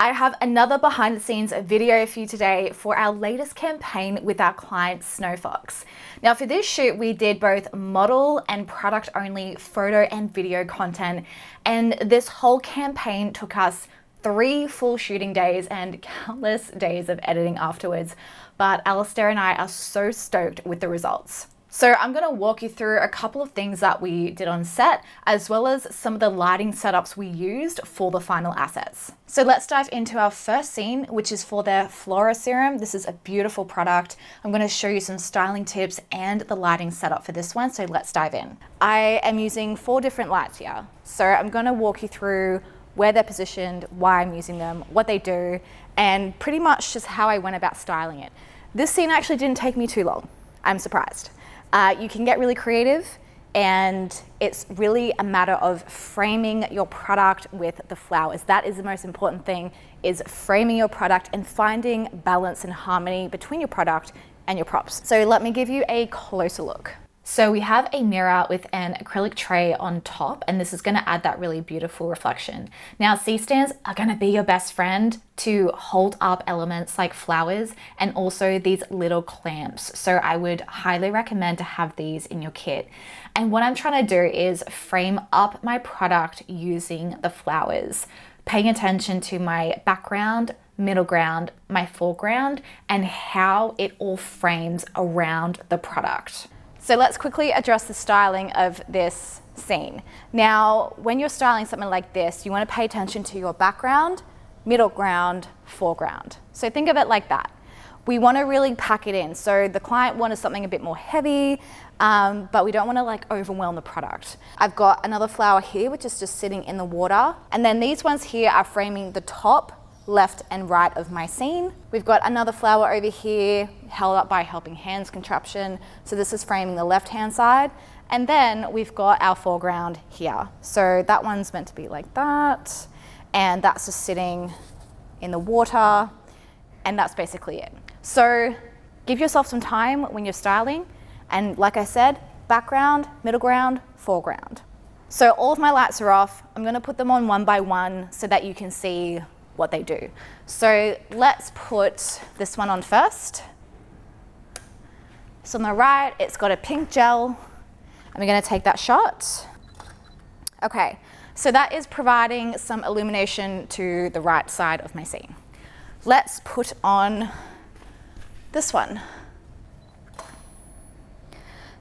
I have another behind the scenes video for you today for our latest campaign with our client Snowfox. Now for this shoot, we did both model and product only photo and video content. And this whole campaign took us 3 full shooting days and countless days of editing afterwards. But Alistair and I are so stoked with the results. So I'm going to walk you through a couple of things that we did on set, as well as some of the lighting setups we used for the final assets. So let's dive into our first scene, which is for their Flora Serum. This is a beautiful product. I'm going to show you some styling tips and the lighting setup for this one. So let's dive in. I am using 4 different lights here. So I'm going to walk you through where they're positioned, why I'm using them, what they do, and pretty much just how I went about styling it. This scene actually didn't take me too long. I'm surprised. You can get really creative, and it's really a matter of framing your product with the flowers. That is the most important thing, is framing your product and finding balance and harmony between your product and your props. So let me give you a closer look. So we have a mirror with an acrylic tray on top, and this is going to add that really beautiful reflection. Now C-stands are going to be your best friend to hold up elements like flowers and also these little clamps. So I would highly recommend to have these in your kit. And what I'm trying to do is frame up my product using the flowers, paying attention to my background, middle ground, my foreground, and how it all frames around the product. So let's quickly address the styling of this scene. Now, when you're styling something like this, you want to pay attention to your background, middle ground, foreground. So think of it like that. We want to really pack it in. So the client wanted something a bit more heavy, but we don't want to like overwhelm the product. I've got another flower here, which is just sitting in the water. And then these ones here are framing the top, left and right of my scene. We've got another flower over here held up by helping hands contraption. So this is framing the left-hand side. And then we've got our foreground here. So that one's meant to be like that. And that's just sitting in the water. And that's basically it. So give yourself some time when you're styling. And like I said, background, middle ground, foreground. So all of my lights are off. I'm gonna put them on one by one so that you can see what they do. So let's put this one on first. So on the right, it's got a pink gel. And we're gonna take that shot. Okay, so that is providing some illumination to the right side of my scene. Let's put on this one.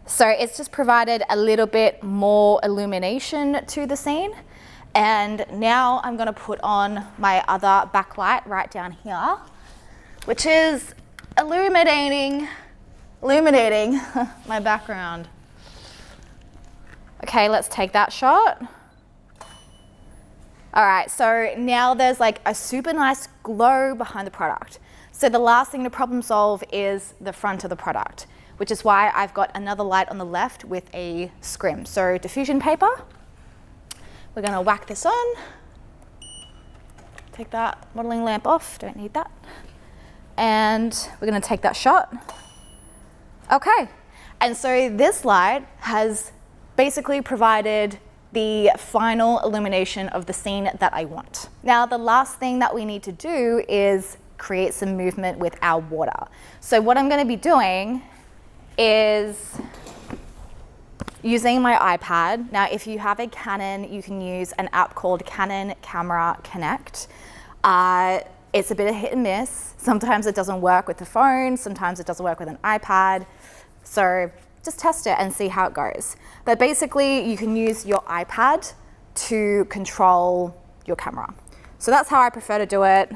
So it's just provided a little bit more illumination to the scene. And now I'm gonna put on my other backlight right down here, which is illuminating my background. Okay, let's take that shot. All right, so now there's like a super nice glow behind the product. So the last thing to problem solve is the front of the product, which is why I've got another light on the left with a scrim. So diffusion paper. We're gonna whack this on. Take that modeling lamp off, don't need that. And we're gonna take that shot. Okay, and so this light has basically provided the final illumination of the scene that I want. Now, the last thing that we need to do is create some movement with our water. So what I'm gonna be doing is using my iPad. Now, if you have a Canon, you can use an app called Canon Camera Connect. It's a bit of hit and miss. Sometimes it doesn't work with the phone, sometimes it doesn't work with an iPad. So just test it and see how it goes. But basically, you can use your iPad to control your camera. So that's how I prefer to do it.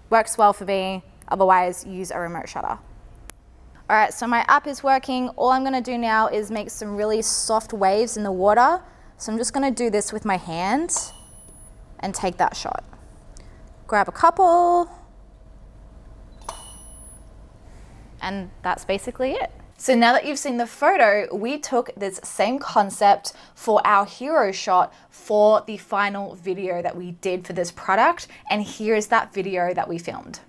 Works well for me. Otherwise, use a remote shutter. All right, so my app is working. All I'm gonna do now is make some really soft waves in the water. So I'm just gonna do this with my hand and take that shot. Grab a couple, and that's basically it. So now that you've seen the photo, we took this same concept for our hero shot for the final video that we did for this product, and here's that video that we filmed.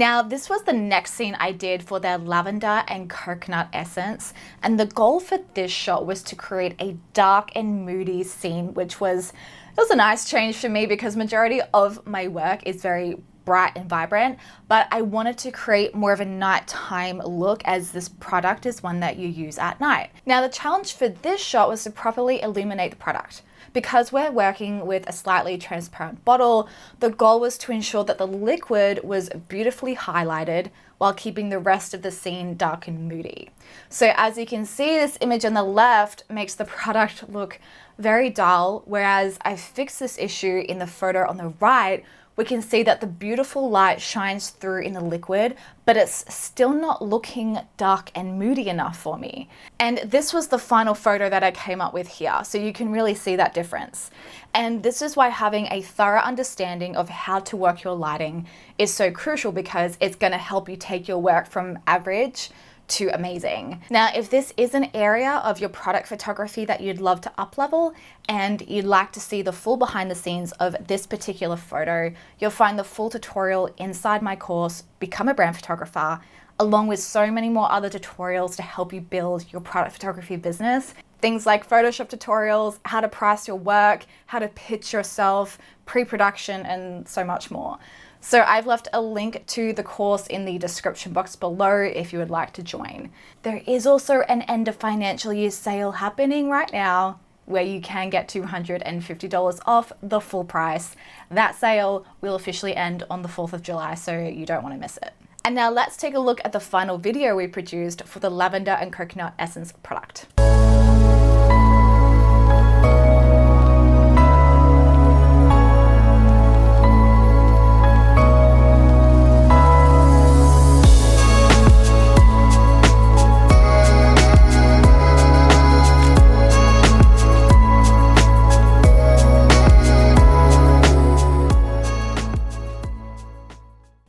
Now, this was the next scene I did for their lavender and coconut essence. And the goal for this shot was to create a dark and moody scene, which was a nice change for me because majority of my work is very bright and vibrant, but I wanted to create more of a nighttime look as this product is one that you use at night. Now, the challenge for this shot was to properly illuminate the product. Because we're working with a slightly transparent bottle, the goal was to ensure that the liquid was beautifully highlighted while keeping the rest of the scene dark and moody. So as you can see, this image on the left makes the product look very dull, whereas I fixed this issue in the photo on the right. We can see that the beautiful light shines through in the liquid, but it's still not looking dark and moody enough for me. And this was the final photo that I came up with here, so you can really see that difference. And this is why having a thorough understanding of how to work your lighting is so crucial, because it's going to help you take your work from average to amazing. Now, if this is an area of your product photography that you'd love to up-level and you'd like to see the full behind the scenes of this particular photo, you'll find the full tutorial inside my course, Become a Brand Photographer, along with so many more other tutorials to help you build your product photography business. Things like Photoshop tutorials, how to price your work, how to pitch yourself, pre-production, and so much more. So I've left a link to the course in the description box below if you would like to join. There is also an end of financial year sale happening right now where you can get $250 off the full price. That sale will officially end on the 4th of July, so you don't want to miss it. And now let's take a look at the final video we produced for the lavender and coconut essence product.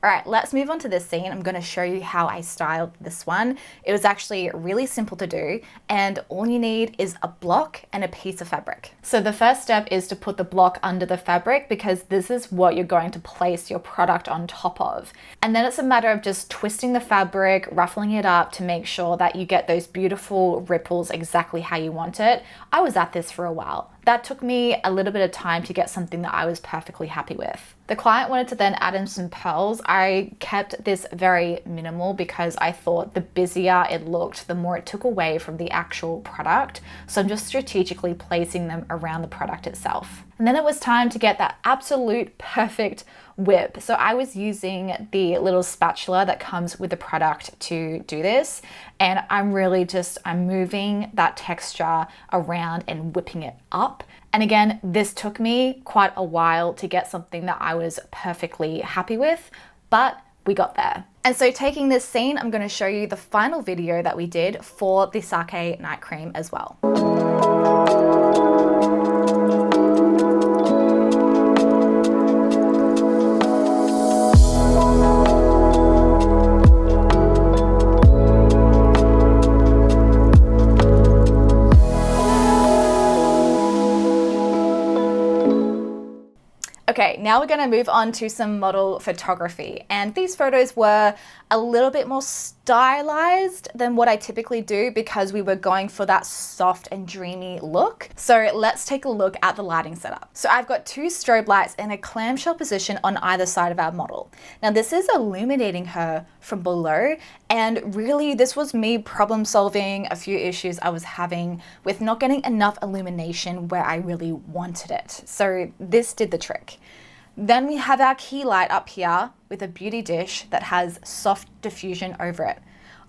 All right, let's move on to this scene. I'm going to show you how I styled this one. It was actually really simple to do, and all you need is a block and a piece of fabric. So the first step is to put the block under the fabric, because this is what you're going to place your product on top of. And then it's a matter of just twisting the fabric, ruffling it up to make sure that you get those beautiful ripples exactly how you want it. I was at this for a while. That took me a little bit of time to get something that I was perfectly happy with. The client wanted to then add in some pearls. I kept this very minimal because I thought the busier it looked, the more it took away from the actual product. So I'm just strategically placing them around the product itself. And then it was time to get that absolute perfect whip. So I was using the little spatula that comes with the product to do this. And I'm moving that texture around and whipping it up. And again, this took me quite a while to get something that I was perfectly happy with, but we got there. And so taking this scene, I'm going to show you the final video that we did for the Sake Night Cream as well. Okay, now we're going to move on to some model photography, and these photos were a little bit more stylized than what I typically do because we were going for that soft and dreamy look. So let's take a look at the lighting setup. So I've got two strobe lights in a clamshell position on either side of our model. Now this is illuminating her from below, and really this was me problem solving a few issues I was having with not getting enough illumination where I really wanted it. So this did the trick. Then we have our key light up here with a beauty dish that has soft diffusion over it.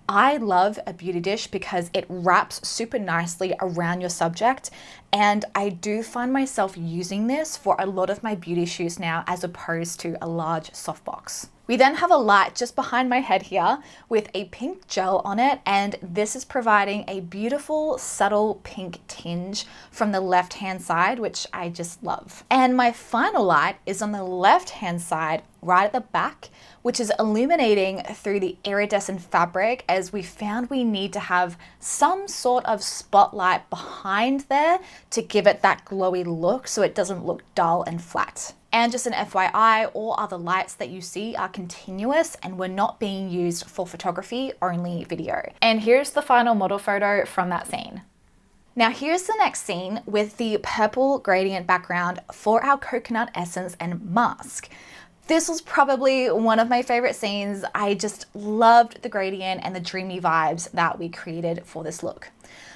I love a beauty dish because it wraps super nicely around your subject, and I do find myself using this for a lot of my beauty shoots now as opposed to a large softbox. We then have a light just behind my head here with a pink gel on it, and this is providing a beautiful subtle pink tinge from the left hand side, which I just love. And my final light is on the left hand side right at the back, which is illuminating through the iridescent fabric, as we found we need to have some sort of spotlight behind there to give it that glowy look so it doesn't look dull and flat. And just an FYI, all other lights that you see are continuous and were not being used for photography, only video. And here's the final model photo from that scene. Now here's the next scene with the purple gradient background for our coconut essence and mask. This was probably one of my favorite scenes. I just loved the gradient and the dreamy vibes that we created for this look.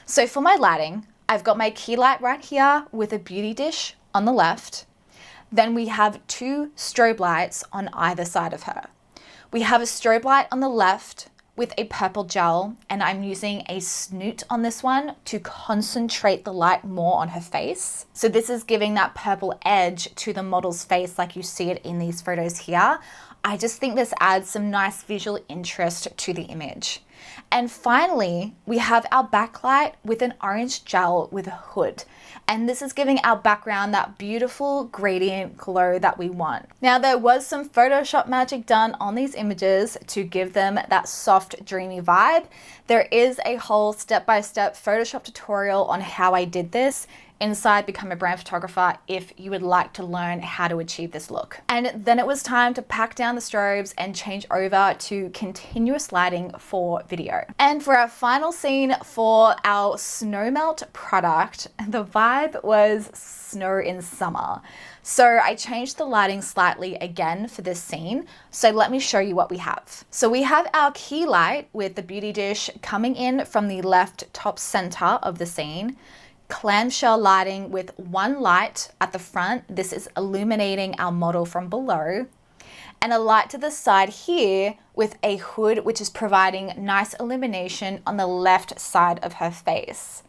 So for my lighting, I've got my key light right here with a beauty dish on the left. Then we have two strobe lights on either side of her. We have a strobe light on the left with a purple gel, and I'm using a snoot on this one to concentrate the light more on her face. So this is giving that purple edge to the model's face like you see it in these photos here. I just think this adds some nice visual interest to the image. And finally, we have our backlight with an orange gel with a hood. And this is giving our background that beautiful gradient glow that we want. Now there was some Photoshop magic done on these images to give them that soft, dreamy vibe. There is a whole step-by-step Photoshop tutorial on how I did this inside Become a Brand Photographer if you would like to learn how to achieve this look. And then it was time to pack down the strobes and change over to continuous lighting for video. And for our final scene for our snow melt product, the vibe was snow in summer. So I changed the lighting slightly again for this scene. So let me show you what we have. So we have our key light with the beauty dish coming in from the left top center of the scene. Clamshell lighting with one light at the front. This is illuminating our model from below. And a light to the side here with a hood, which is providing nice illumination on the left side of her face.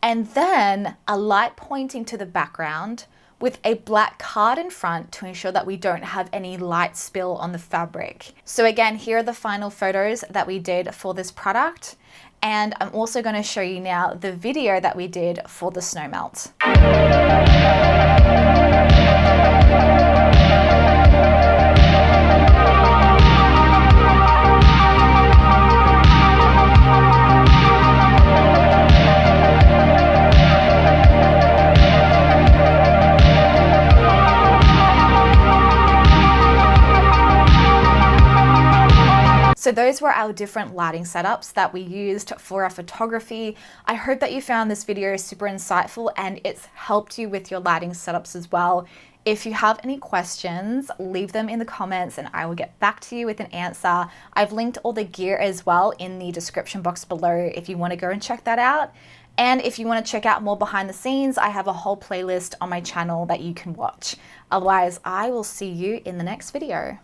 And then a light pointing to the background with a black card in front to ensure that we don't have any light spill on the fabric. So again, here are the final photos that we did for this product. And I'm also going to show you now the video that we did for the snow melt. So those were our different lighting setups that we used for our photography. I hope that you found this video super insightful and it's helped you with your lighting setups as well. If you have any questions, leave them in the comments and I will get back to you with an answer. I've linked all the gear as well in the description box below if you want to go and check that out. And if you want to check out more behind the scenes, I have a whole playlist on my channel that you can watch. Otherwise, I will see you in the next video.